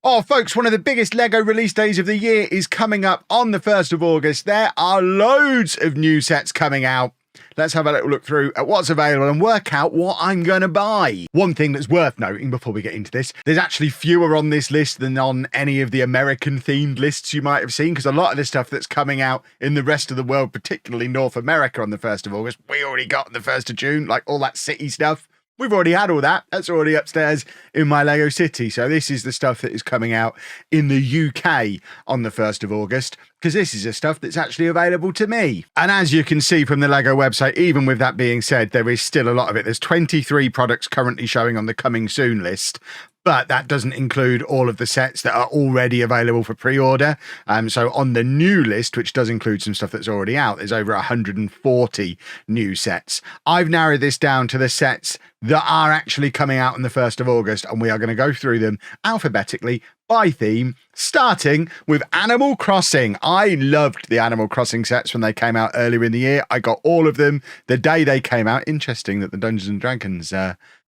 Oh, folks, one of the biggest LEGO release days of the year is coming up on the 1st of August. There are loads of new sets coming out. Let's have a little look through at what's available and work out what I'm going to buy. One thing that's worth noting before we get into this, there's actually fewer on this list than on any of the American-themed lists you might have seen, because a lot of the stuff that's coming out in the rest of the world, particularly North America on the 1st of August, we already got on the 1st of June, like all that city stuff. We've already had all that. That's already upstairs in my LEGO City. So this is the stuff that is coming out in the UK on the 1st of August, because this is the stuff that's actually available to me. And as you can see from the LEGO website, even with that being said, there is still a lot of it. There's 23 products currently showing on the coming soon list, but that doesn't include all of the sets that are already available for pre-order. So on the new list, which does include some stuff that's already out, there's over 140 new sets. I've narrowed this down to the sets that are actually coming out on the 1st of August, and we are going to go through them alphabetically by theme, starting with Animal Crossing. I loved the Animal Crossing sets when they came out earlier in the year. I got all of them the day they came out. Interesting that the Dungeons and Dragons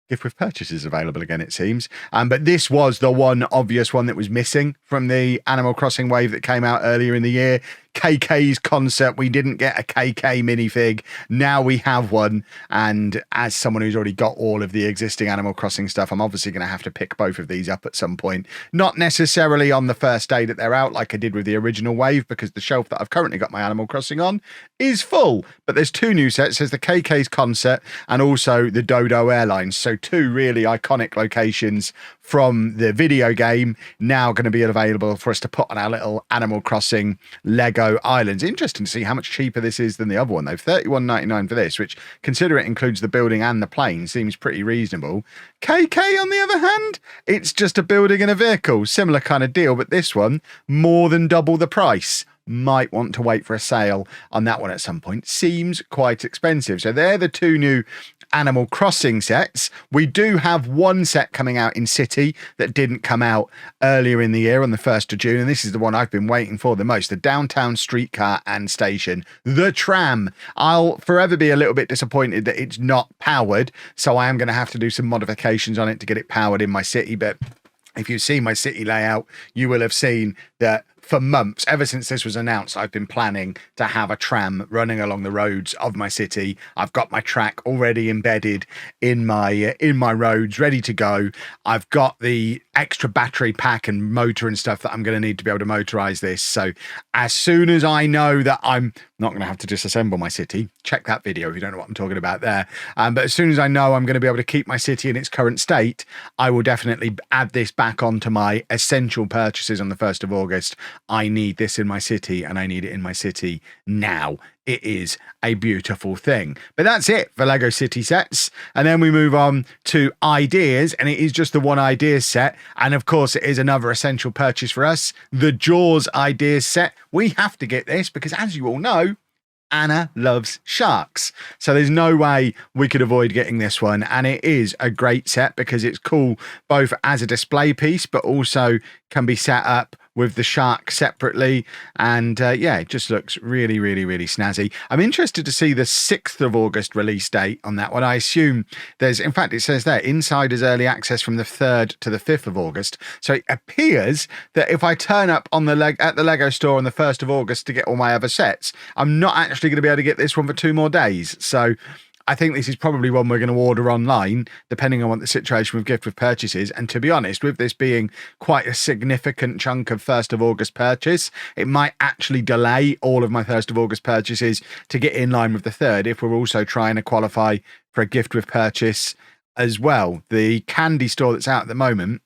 gift with purchases available again, it seems. But this was the one obvious one that was missing from the Animal Crossing wave that came out earlier in the year. KK's concert. We didn't get a KK minifig. Now we have one. And as someone who's already got all of the existing Animal Crossing stuff, I'm obviously going to have to pick both of these up at some point. Not necessarily on the first day that they're out like I did with the original wave, because the shelf that I've currently got my Animal Crossing on is full. But there's two new sets. There's the KK's concert and also the Dodo Airlines. So two really iconic locations from the video game now going to be available for us to put on our little Animal Crossing Lego islands. Interesting to see how much cheaper this is than the other one though. $31.99 for this, which, consider it includes the building and the plane, seems pretty reasonable. KK on the other hand, it's just a building and a vehicle, similar kind of deal, but this one more than double the price. Might want to wait for a sale on that one at some point. Seems quite expensive. So they're the two new Animal Crossing sets. We do have one set coming out in City that didn't come out earlier in the year on the 1st of June, and this is the one I've been waiting for the most, the Downtown Streetcar and Station, the tram. I'll forever be a little bit disappointed that it's not powered, so I am going to have to do some modifications on it to get it powered in my city. But if you've seen my city layout, you will have seen that for months, ever since this was announced, I've been planning to have a tram running along the roads of my city. I've got my track already embedded in my roads, ready to go. I've got the extra battery pack and motor and stuff that I'm going to need to be able to motorize this. So as soon as I know that I'm not going to have to disassemble my city, check that video if you don't know what I'm talking about there. But as soon as I know I'm going to be able to keep my city in its current state, I will definitely add this back onto my essential purchases on the 1st of August. I need this in my city, and I need it in my city now. It is a beautiful thing. But that's it for LEGO City sets. And then we move on to ideas, and it is just the one ideas set. And of course, it is another essential purchase for us, the Jaws ideas set. We have to get this because, as you all know, Anna loves sharks. So there's no way we could avoid getting this one. And it is a great set because it's cool both as a display piece, but also can be set up with the shark separately. And yeah, it just looks really, really, really snazzy. I'm interested to see the 6th of August release date on that one. I assume there's, in fact, it says there, insiders early access from the 3rd to the 5th of August. So it appears that if I turn up on the at the LEGO store on the 1st of August to get all my other sets, I'm not actually going to be able to get this one for 2 more days. So I think this is probably one we're going to order online, depending on what the situation with gift with purchases. And to be honest, with this being quite a significant chunk of 1st of August purchase, it might actually delay all of my 1st of August purchases to get in line with the 3rd if we're also trying to qualify for a gift with purchase as well. The candy store that's out at the moment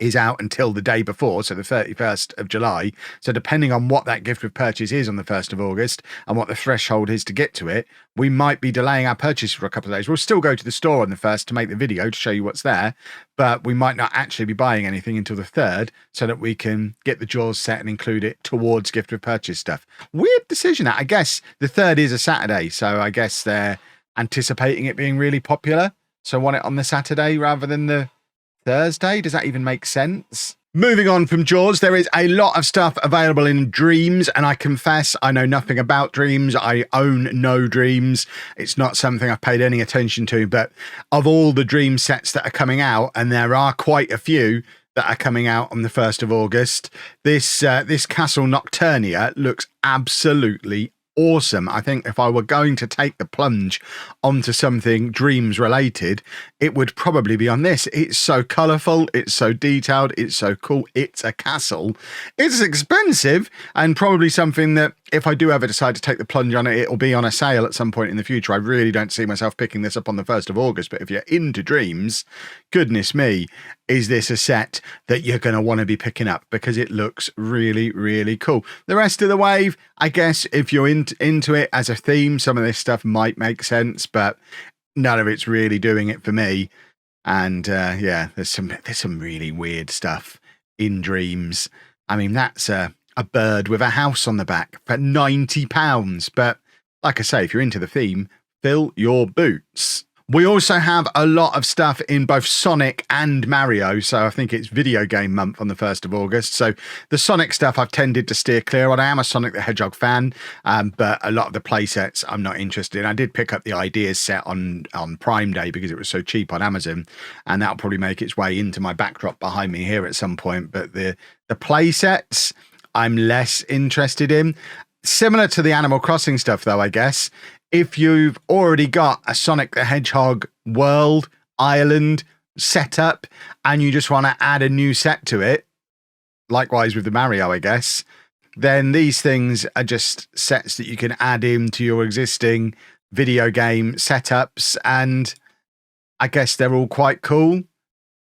is out until the day before, so the 31st of July. So depending on what that gift with purchase is on the 1st of August and what the threshold is to get to it, we might be delaying our purchase for a couple of days. We'll still go to the store on the 1st to make the video to show you what's there, but we might not actually be buying anything until the 3rd so that we can get the Jaws set and include it towards gift with purchase stuff. Weird decision that. I guess the 3rd is a Saturday, so I guess they're anticipating it being really popular, so want it on the Saturday rather than the Thursday. Does that even make sense? Moving on from Jaws, there is a lot of stuff available in Dreamzzz, and I confess I know nothing about Dreamzzz. I own no Dreamzzz. It's not something I've paid any attention to, but of all the Dream sets that are coming out, and there are quite a few, that are coming out on the 1st of August. This Castle Nocturnia looks absolutely awesome. I think if I were going to take the plunge onto something Dreamzzz related, it would probably be on this. It's so colourful, it's so detailed, it's so cool. It's a castle. It's expensive, and probably something that if I do ever decide to take the plunge on it, it'll be on a sale at some point in the future. I really don't see myself picking this up on the 1st of August, but if you're into Dreamzzz, goodness me, is this a set that you're going to want to be picking up, because it looks really, really cool. The rest of the wave, I guess if you're into it as a theme, some of this stuff might make sense, but none of it's really doing it for me. And yeah, there's some really weird stuff in Dreamzzz. I mean, that's a bird with a house on the back for £90. But like I say, if you're into the theme, fill your boots. We also have a lot of stuff in both Sonic and Mario, so I think it's video game month on the 1st of August. So the Sonic stuff I've tended to steer clear on. I am a Sonic the Hedgehog fan, but a lot of the play sets I'm not interested in. I did pick up the Ideas set on Prime Day because it was so cheap on Amazon, and that'll probably make its way into my backdrop behind me here at some point. But the play sets I'm less interested in. Similar to the Animal Crossing stuff, though, I guess. If you've already got a Sonic the Hedgehog world, island set up, and you just want to add a new set to it, likewise with the Mario, I guess, then these things are just sets that you can add into your existing video game setups, and I guess they're all quite cool.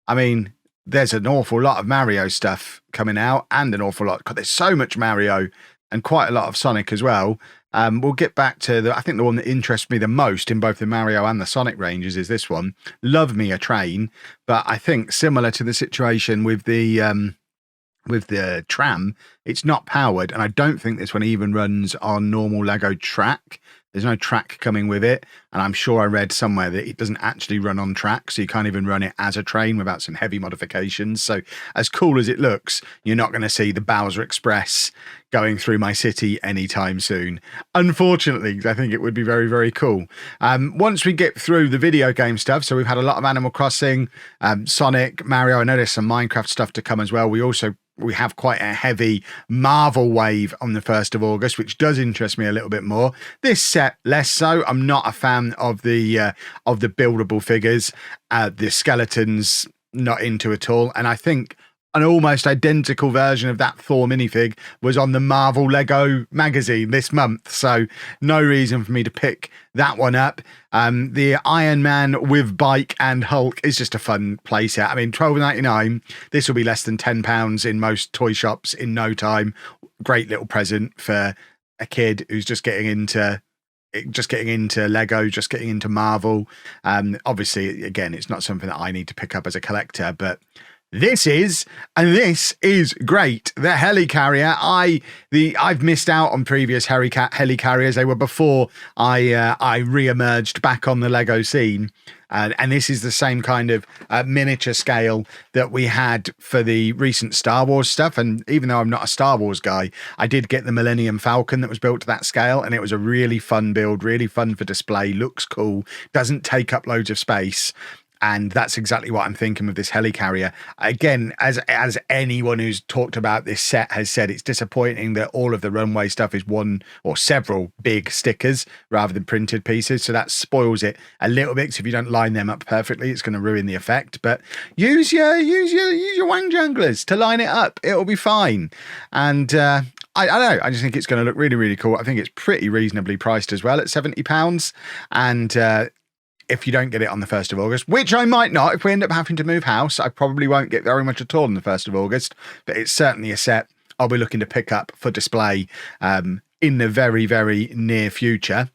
I mean, there's an awful lot of Mario stuff coming out, and an awful lot. God, there's so much Mario and quite a lot of Sonic as well. We'll get back to I think the one that interests me the most in both the Mario and the Sonic ranges is this one. Love me a train, but I think similar to the situation with the tram, it's not powered, and I don't think this one even runs on normal Lego track. There's no track coming with it, and I'm sure I read somewhere that it doesn't actually run on track, so you can't even run it as a train without some heavy modifications. So as cool as it looks, you're not going to see the Bowser Express going through my city anytime soon. Unfortunately, I think it would be very, very cool. Once we get through the video game stuff, so we've had a lot of Animal Crossing, Sonic, Mario. I know there's some Minecraft stuff to come as well. We have quite a heavy Marvel wave on the 1st of August, which does interest me a little bit more. This set, less so. I'm not a fan of the buildable figures. The skeletons, not into at all. And I think an almost identical version of that Thor minifig was on the Marvel Lego magazine this month, so no reason for me to pick that one up. The Iron Man with bike and Hulk is just a fun playset. I mean, £12.99. This will be less than £10 in most toy shops in no time. Great little present for a kid who's just getting into Lego, just getting into Marvel. Obviously, again, it's not something that I need to pick up as a collector, but this is great. The helicarrier. I've missed out on previous helicarriers. They were before I re-emerged back on the Lego scene. And this is the same kind of miniature scale that we had for the recent Star Wars stuff. And even though I'm not a Star Wars guy, I did get the Millennium Falcon that was built to that scale. And it was a really fun build, really fun for display, looks cool, doesn't take up loads of space. And that's exactly what I'm thinking with this helicarrier. Again, as anyone who's talked about this set has said, it's disappointing that all of the runway stuff is one or several big stickers rather than printed pieces. So that spoils it a little bit. So if you don't line them up perfectly, it's going to ruin the effect. But use your wang junglers to line it up. It'll be fine. And I don't know. I just think it's going to look really, really cool. I think it's pretty reasonably priced as well at £70. And if you don't get it on the 1st of August, which I might not, if we end up having to move house, I probably won't get very much at all on the 1st of August, but it's certainly a set I'll be looking to pick up for display in the very, very near future.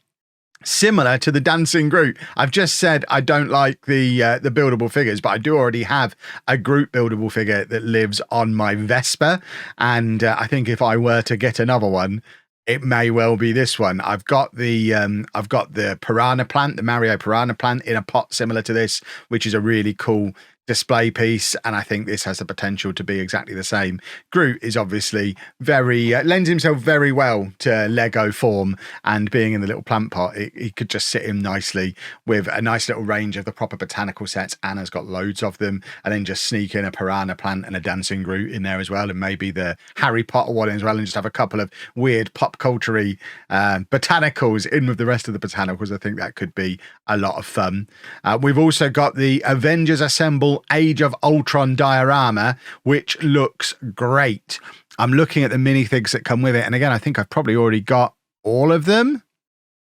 Similar to the Dancing Groot. I've just said I don't like the buildable figures, but I do already have a Groot buildable figure that lives on my Vespa, and I think if I were to get another one, it may well be this one. I've got the piranha plant, the Mario piranha plant in a pot similar to this, which is a really cool display piece, and I think this has the potential to be exactly the same. Groot is obviously very lends himself very well to Lego form, and being in the little plant pot, he could just sit in nicely with a nice little range of the proper botanical sets. Anna's got loads of them, and then just sneak in a piranha plant and a dancing Groot in there as well, and maybe the Harry Potter one as well, and just have a couple of weird pop culture-y botanicals in with the rest of the botanicals. I think that could be a lot of fun. We've also got the Avengers Assemble Age of Ultron diorama, which looks great. I'm looking at the minifigs that come with it, and again, I think I've probably already got all of them,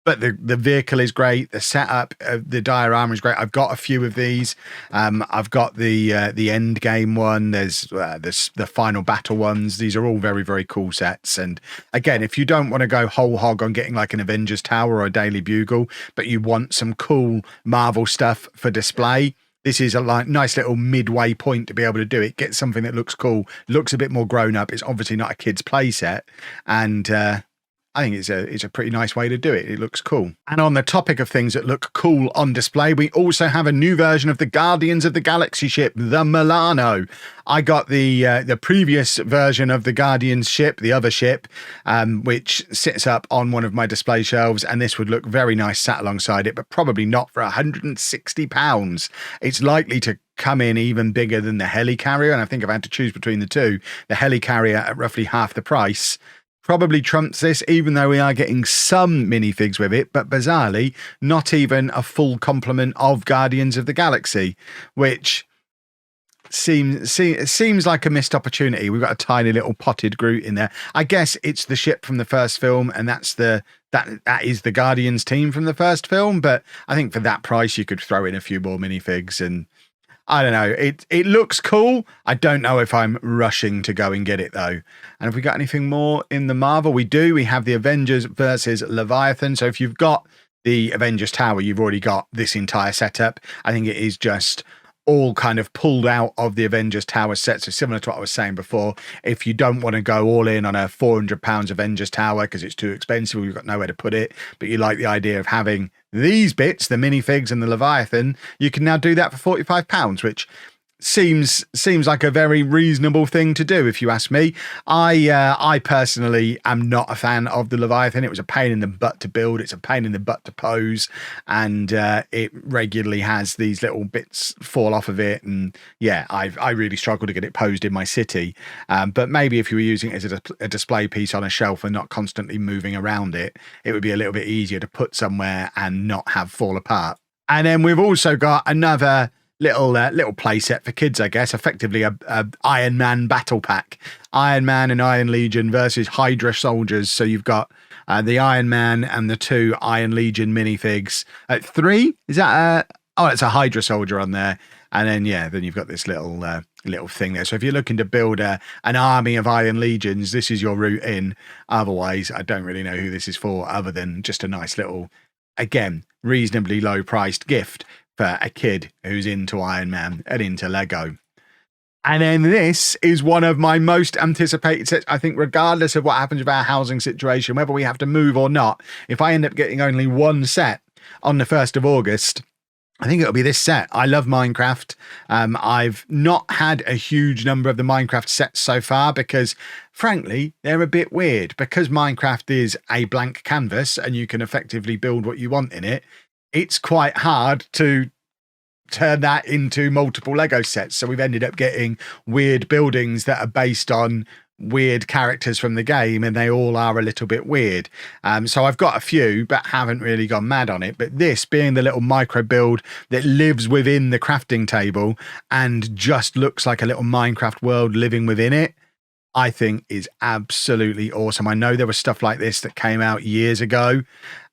but the vehicle is great. The setup of the diorama is great. I've got a few of these. I've got the end game one. There's the final battle ones. These are all very, very cool sets. And again, if you don't want to go whole hog on getting like an Avengers Tower or a Daily Bugle, but you want some cool Marvel stuff for display, this is a nice little midway point to be able to do it. Get something that looks cool, looks a bit more grown up. It's obviously not a kid's play set, and I think it's a pretty nice way to do it. It looks cool. And on the topic of things that look cool on display, we also have a new version of the Guardians of the Galaxy ship, the Milano. I got the previous version of the Guardians ship, the other ship, which sits up on one of my display shelves, and this would look very nice sat alongside it, but probably not for £160. It's likely to come in even bigger than the helicarrier, and I think if I had to choose between the two, the helicarrier at roughly half the price probably trumps this, even though we are getting some minifigs with it, but bizarrely, not even a full complement of Guardians of the Galaxy, which seems like a missed opportunity. We've got a tiny little potted Groot in there. I guess it's the ship from the first film, and that is the Guardians team from the first film, but I think for that price, you could throw in a few more minifigs, and I don't know. It looks cool. I don't know if I'm rushing to go and get it, though. And have we got anything more in the Marvel? We do. We have the Avengers versus Leviathan. So if you've got the Avengers Tower, you've already got this entire setup. I think it is just all kind of pulled out of the Avengers Tower set. So similar to what I was saying before, if you don't want to go all in on a £400 Avengers Tower because it's too expensive, you've got nowhere to put it, but you like the idea of having these bits, the minifigs and the Leviathan, you can now do that for £45, which seems like a very reasonable thing to do, if you ask me. I personally am not a fan of the Leviathan. It was a pain in the butt to build. It's a pain in the butt to pose, and it regularly has these little bits fall off of it. And yeah, I really struggle to get it posed in my city. But maybe if you were using it as a display piece on a shelf and not constantly moving around it, it would be a little bit easier to put somewhere and not have fall apart. And then we've also got another little play set for kids, I guess, effectively a Iron Man battle pack. Iron Man and Iron Legion versus Hydra soldiers. So you've got the Iron Man and the 2 Iron Legion minifigs. 3? Is that it's a Hydra soldier on there. And then then you've got this little thing there. So if you're looking to build an army of Iron Legions, this is your route in. Otherwise, I don't really know who this is for, other than just a nice little, again, reasonably low priced gift for a kid who's into Iron Man and into Lego. And then this is one of my most anticipated sets. I think regardless of what happens with our housing situation, whether we have to move or not, if I end up getting only one set on the 1st of August, I think it'll be this set. I love Minecraft. I've not had a huge number of the Minecraft sets so far because, frankly, they're a bit weird. Because Minecraft is a blank canvas and you can effectively build what you want in it, it's quite hard to turn that into multiple Lego sets. So we've ended up getting weird buildings that are based on weird characters from the game, and they all are a little bit weird. So I've got a few, but haven't really gone mad on it. But this being the little micro build that lives within the crafting table and just looks like a little Minecraft world living within it, I think is absolutely awesome. I know there was stuff like this that came out years ago,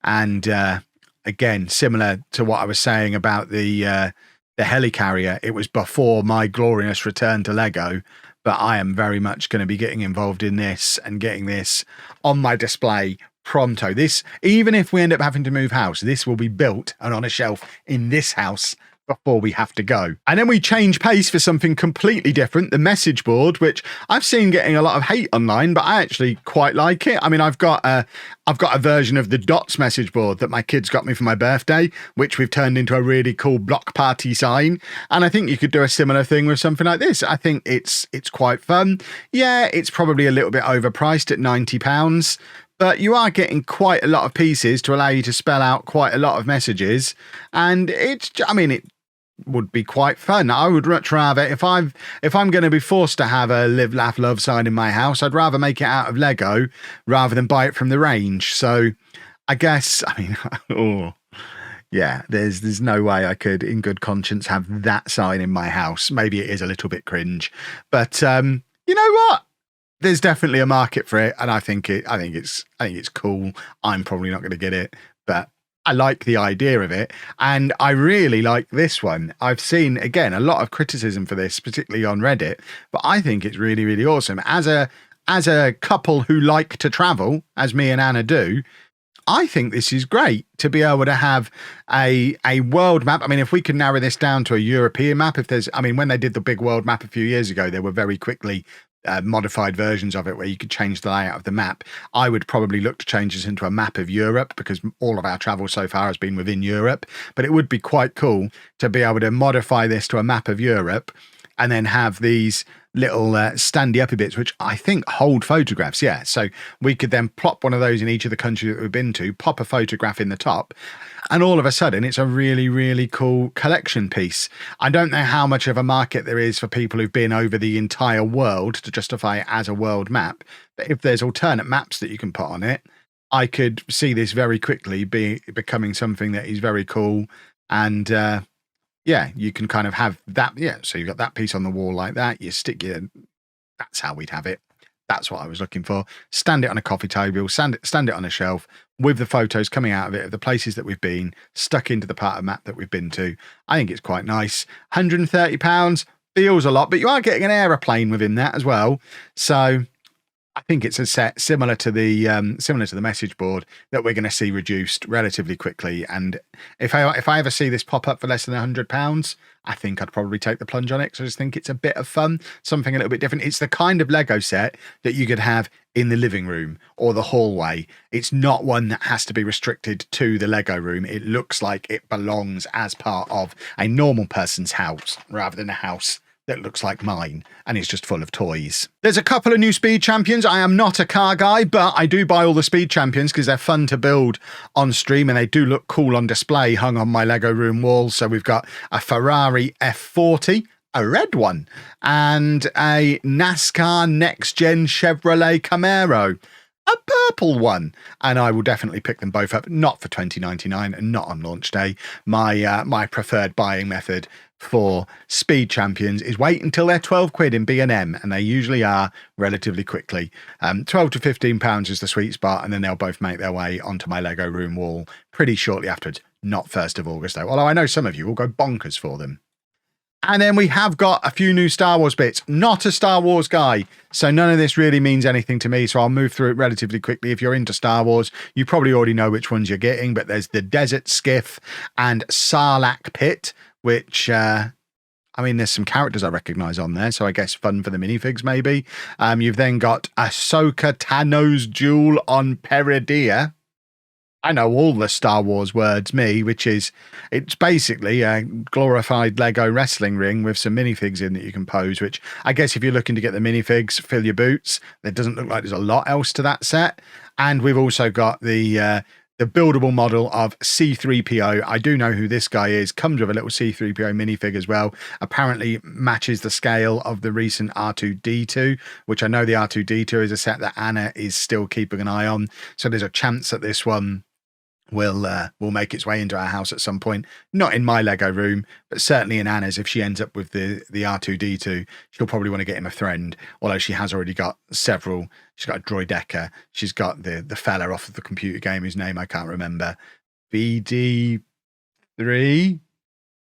and again, similar to what I was saying about the helicarrier, it was before my glorious return to Lego, but I am very much going to be getting involved in this and getting this on my display pronto. This, even if we end up having to move house, this will be built and on a shelf in this house before we have to go. And then we change pace for something completely different, the message board, which I've seen getting a lot of hate online, but I actually quite like it. I mean, I've got a version of the Dots message board that my kids got me for my birthday, which we've turned into a really cool block party sign. And I think you could do a similar thing with something like this. I think it's quite fun. Yeah, it's probably a little bit overpriced at £90. But you are getting quite a lot of pieces to allow you to spell out quite a lot of messages. And it would be quite fun. I would much rather, if I'm going to be forced to have a live, laugh, love sign in my house, I'd rather make it out of Lego rather than buy it from the range. So I guess, yeah, there's no way I could, in good conscience, have that sign in my house. Maybe it is a little bit cringe, but you know what? There's definitely a market for it, and I think it's cool. I'm probably not going to get it, but I like the idea of it, and I really like this one. I've seen, again, a lot of criticism for this, particularly on Reddit, but I think it's really, really awesome. As a couple who like to travel, as me and Anna do, I think this is great to be able to have a world map. I mean, if we could narrow this down to a European map, when they did the big world map a few years ago, they were very quickly modified versions of it where you could change the layout of the map. I would probably look to change this into a map of Europe because all of our travel so far has been within Europe. But it would be quite cool to be able to modify this to a map of Europe and then have these little standy uppy bits, which I think hold photographs. Yeah. So we could then plop one of those in each of the countries that we've been to, pop a photograph in the top, and all of a sudden it's a really, really cool collection piece. I don't know how much of a market there is for people who've been over the entire world to justify it as a world map. But if there's alternate maps that you can put on it, I could see this very quickly becoming something that is very cool. And yeah, you can kind of have that. Yeah, so you've got that piece on the wall like that. You stick your, that's how we'd have it. That's what I was looking for. Stand it on a coffee table, stand it on a shelf with the photos coming out of it of the places that we've been, stuck into the part of map that we've been to. I think it's quite nice. £130 feels a lot, but you are getting an aeroplane within that as well. So I think it's a set similar to the message board that we're going to see reduced relatively quickly. And if I ever see this pop up for less than £100, I think I'd probably take the plunge on it. So I just think it's a bit of fun, something a little bit different. It's the kind of Lego set that you could have in the living room or the hallway. It's not one that has to be restricted to the Lego room. It looks like it belongs as part of a normal person's house rather than a house that looks like mine and is just full of toys. There's a couple of new speed champions. I am not a car guy, but I do buy all the speed champions because they're fun to build on stream and they do look cool on display hung on my Lego room wall. So we've got a Ferrari F40, a red one, and a NASCAR Next Gen Chevrolet Camaro, a purple one, and I will definitely pick them both up, not for $20.99 and not on launch day. My preferred buying method for speed champions is wait until they're 12 quid in B&M, and they usually are relatively quickly. 12 to 15 pounds is the sweet spot, and then they'll both make their way onto my Lego room wall pretty shortly afterwards. Not 1st of August though, although I know some of you will go bonkers for them. And then we have got a few new Star Wars bits. Not a Star Wars guy, so none of this really means anything to me, so I'll move through it relatively quickly. If you're into Star Wars, you probably already know which ones you're getting, but there's the Desert Skiff and Sarlacc Pit, which, there's some characters I recognise on there, so I guess fun for the minifigs maybe. You've then got Ahsoka Tano's Duel on Peridea. I know all the Star Wars words, it's basically a glorified Lego wrestling ring with some minifigs in that you can pose, which I guess if you're looking to get the minifigs, fill your boots. There doesn't look like there's a lot else to that set. And we've also got the buildable model of C-3PO. I do know who this guy is. Comes with a little C-3PO minifig as well. Apparently matches the scale of the recent R2-D2, which I know the R2-D2 is a set that Anna is still keeping an eye on. So there's a chance that this one will make its way into our house at some point. Not in my Lego room, but certainly in Anna's. If she ends up with the R2-D2, she'll probably want to get him a friend, although she has already got several. She's got a droideca. She's got the fella off of the computer game whose name I can't remember. BD3?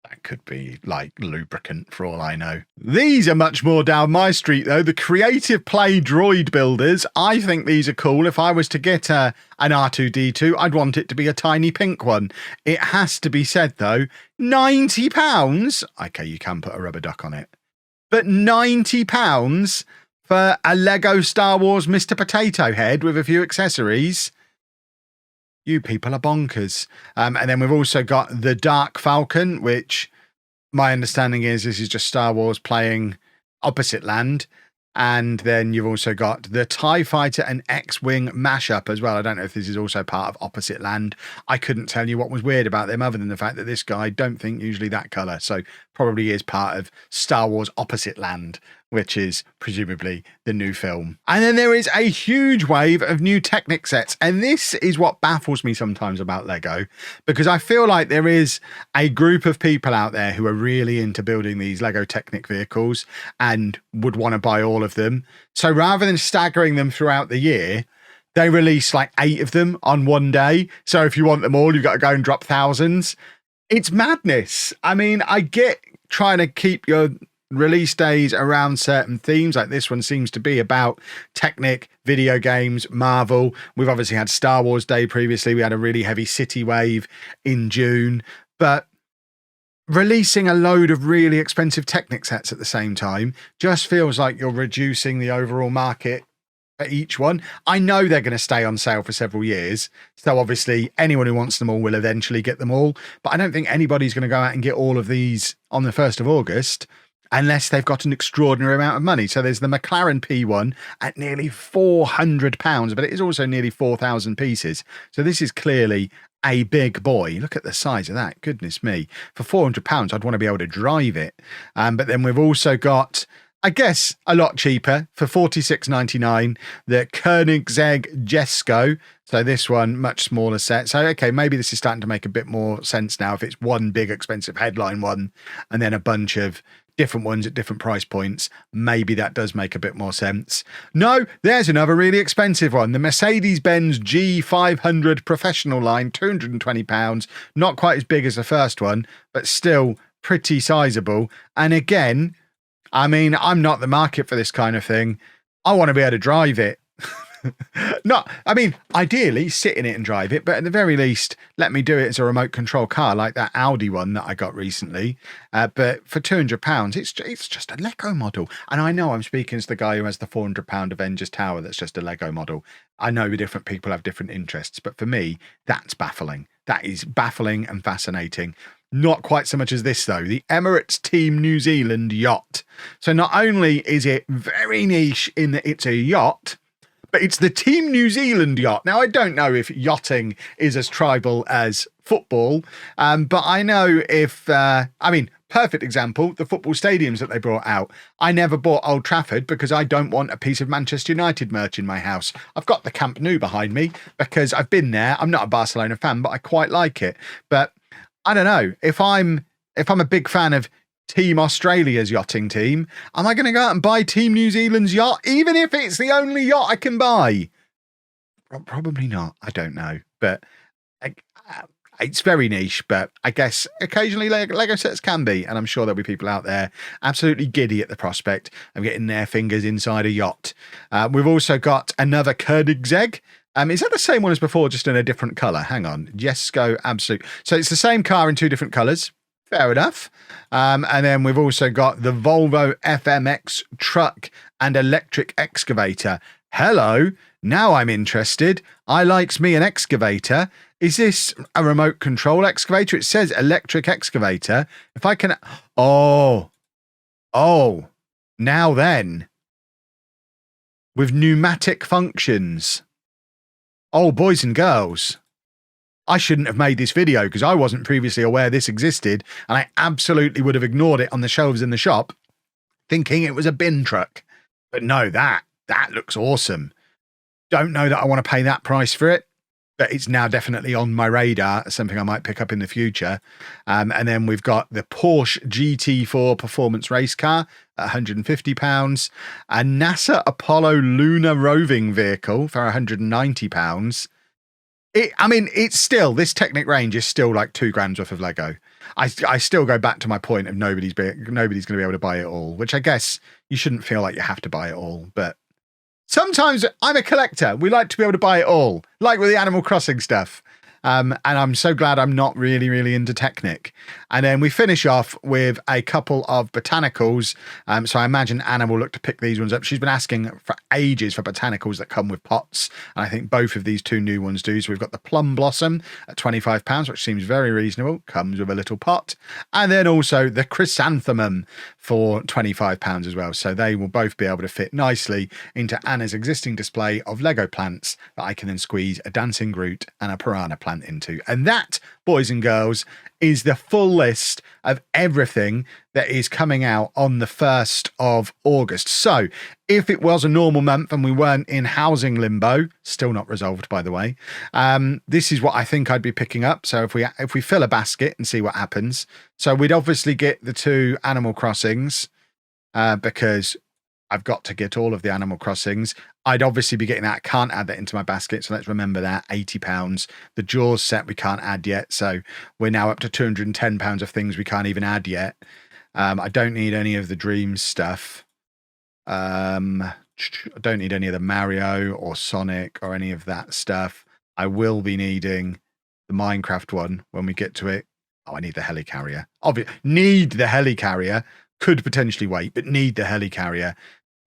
That could be like lubricant for all I know. These are much more down my street though. The Creative Play Droid builders. I think these are cool. If I was to get an R2-D2, I'd want it to be a tiny pink one. It has to be said though, £90? Okay, you can put a rubber duck on it. But £90 for a Lego Star Wars Mr. Potato Head with a few accessories? You people are bonkers. And then we've also got the Dark Falcon, which my understanding is this is just Star Wars playing Opposite Land. And then you've also got the TIE Fighter and X-Wing mashup as well. I don't know if this is also part of Opposite Land. I couldn't tell you what was weird about them other than the fact that this guy don't think usually that colour. So probably is part of Star Wars Opposite Land, which is presumably the new film. And then there is a huge wave of new Technic sets. And this is what baffles me sometimes about Lego, because I feel like there is a group of people out there who are really into building these Lego Technic vehicles and would want to buy all of them. So rather than staggering them throughout the year, they release like 8 of them on one day. So if you want them all, you've got to go and drop thousands. It's madness. I mean, I get trying to keep your release days around certain themes, like this one seems to be about Technic, video games, Marvel. We've obviously had Star Wars Day previously. We had a really heavy city wave in June, but releasing a load of really expensive Technic sets at the same time just feels like you're reducing the overall market for each one. I know they're going to stay on sale for several years, so obviously anyone who wants them all will eventually get them all, but I don't think anybody's going to go out and get all of these on the 1st of August unless they've got an extraordinary amount of money. So there's the McLaren P1 at nearly £400, but it is also nearly 4,000 pieces. So this is clearly a big boy. Look at the size of that. Goodness me. For £400, I'd want to be able to drive it. But then we've also got, I guess, a lot cheaper for £46.99, the Koenigsegg Jesko. So this one, much smaller set. So, okay, maybe this is starting to make a bit more sense now if it's one big expensive headline one and then a bunch of different ones at different price points. Maybe that does make a bit more sense. No, there's another really expensive one. The Mercedes-Benz G500 Professional line, £220. Not quite as big as the first one, but still pretty sizable. And again, I mean, I'm not the market for this kind of thing. I want to be able to drive it. No, I mean, ideally sit in it and drive it, but at the very least, let me do it as a remote control car like that Audi one that I got recently. But for £200, it's just a Lego model. And I know I'm speaking as the guy who has the £400 Avengers tower that's just a Lego model. I know different people have different interests, but for me, that's baffling. That is baffling and fascinating. Not quite so much as this, though. The Emirates Team New Zealand yacht. So not only is it very niche in that it's a yacht, but it's the Team New Zealand yacht. Now, I don't know if yachting is as tribal as football, but I know if, I mean, perfect example, the football stadiums that they brought out. I never bought Old Trafford because I don't want a piece of Manchester United merch in my house. I've got the Camp Nou behind me because I've been there. I'm not a Barcelona fan, but I quite like it. But I don't know, if I'm a big fan of Team Australia's yachting team, am I going to go out and buy Team New Zealand's yacht, even if it's the only yacht I can buy? Probably not. I don't know, but it's very niche. But I guess occasionally Lego sets can be, and I'm sure there'll be people out there absolutely giddy at the prospect of getting their fingers inside a yacht. We've also got another Koenigsegg. Is that the same one as before, just in a different colour? Hang on. Jesko Absolute. So it's the same car in 2 different colours. Fair enough. And then we've also got the Volvo FMX truck and electric excavator. Hello. Now I'm interested. I likes me an excavator. Is this a remote control excavator? It says electric excavator. If I can... Oh. Now then. With pneumatic functions. Oh, boys and girls. I shouldn't have made this video because I wasn't previously aware this existed, and I absolutely would have ignored it on the shelves in the shop, thinking it was a bin truck. But no, that looks awesome. Don't know that I want to pay that price for it, but it's now definitely on my radar, something I might pick up in the future. And then we've got the Porsche GT4 performance race car at £150, a NASA Apollo lunar roving vehicle for £190. It's still, this Technic range is still like £2,000 worth of Lego. I still go back to my point of nobody's going to be able to buy it all, which I guess you shouldn't feel like you have to buy it all. But sometimes I'm a collector. We like to be able to buy it all, like with the Animal Crossing stuff. And I'm so glad I'm not really into Technic. And then we finish off with a couple of botanicals. So I imagine Anna will look to pick these ones up. She's been asking for ages for botanicals that come with pots. And I think both of these two new ones do. So we've got the Plum Blossom at £25, which seems very reasonable. Comes with a little pot. And then also the Chrysanthemum for £25 as well. So they will both be able to fit nicely into Anna's existing display of Lego plants that I can then squeeze a dancing Groot and a piranha plant into. And that, boys and girls, is the full list of everything that is coming out on the 1st of August. So if it was a normal month and we weren't in housing limbo, still not resolved, by the way, this is what I think I'd be picking up. So if we fill a basket and see what happens. So we'd obviously get the 2 Animal Crossings because I've got to get all of the Animal Crossings. I'd obviously be getting that. Can't add that into my basket. So let's remember that. £80. The Jaws set we can't add yet. So we're now up to £210 of things we can't even add yet. I don't need any of the Dreamzzz stuff. I don't need any of the Mario or Sonic or any of that stuff. I will be needing the Minecraft one when we get to it. Oh, I need the helicarrier. Need the helicarrier. Could potentially wait, but need the helicarrier.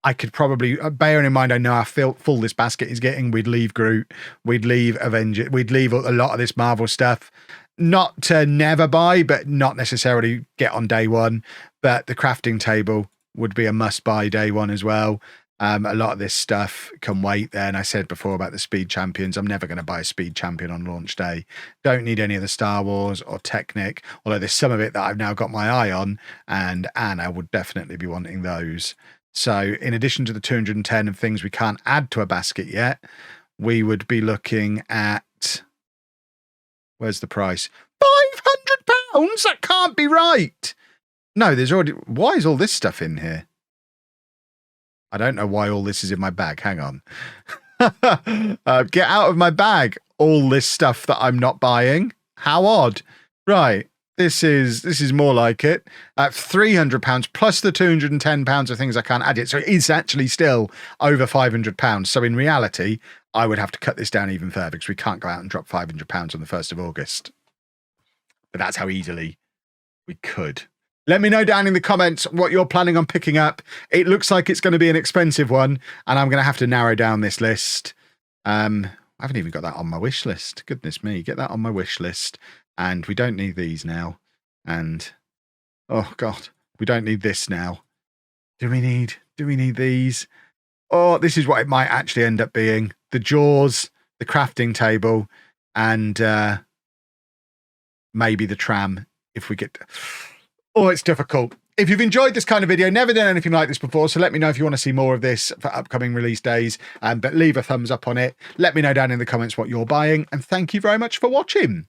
I could probably, bearing in mind, I know how full this basket is getting. We'd leave Groot, we'd leave Avengers, we'd leave a lot of this Marvel stuff. Not to never buy, but not necessarily get on day one. But the crafting table would be a must buy day one as well. A lot of this stuff can wait there. And I said before about the Speed Champions, I'm never going to buy a Speed Champion on launch day. Don't need any of the Star Wars or Technic, although there's some of it that I've now got my eye on, and Anna would definitely be wanting those. So in addition to the 210 of things we can't add to a basket yet, we would be looking at, where's the price? £500? That can't be right. No, there's already, why is all this stuff in here? I don't know why all this is in my bag. Hang on. Get out of my bag all this stuff that I'm not buying. How odd. Right. This is more like it. £300 plus the £210 of things I can't add yet. So it is actually still over £500. So in reality, I would have to cut this down even further because we can't go out and drop £500 on the 1st of August. But that's how easily we could. Let me know down in the comments what you're planning on picking up. It looks like it's going to be an expensive one, and I'm going to have to narrow down this list. I haven't even got that on my wish list. Goodness me, get that on my wish list. And we don't need these now. And, oh God, we don't need this now. Do we need these? Oh, this is what it might actually end up being. The Jaws, the crafting table, and maybe the tram if we get... Oh, it's difficult. If you've enjoyed this kind of video, never done anything like this before, so let me know if you want to see more of this for upcoming release days. But leave a thumbs up on it. Let me know down in the comments what you're buying. And thank you very much for watching.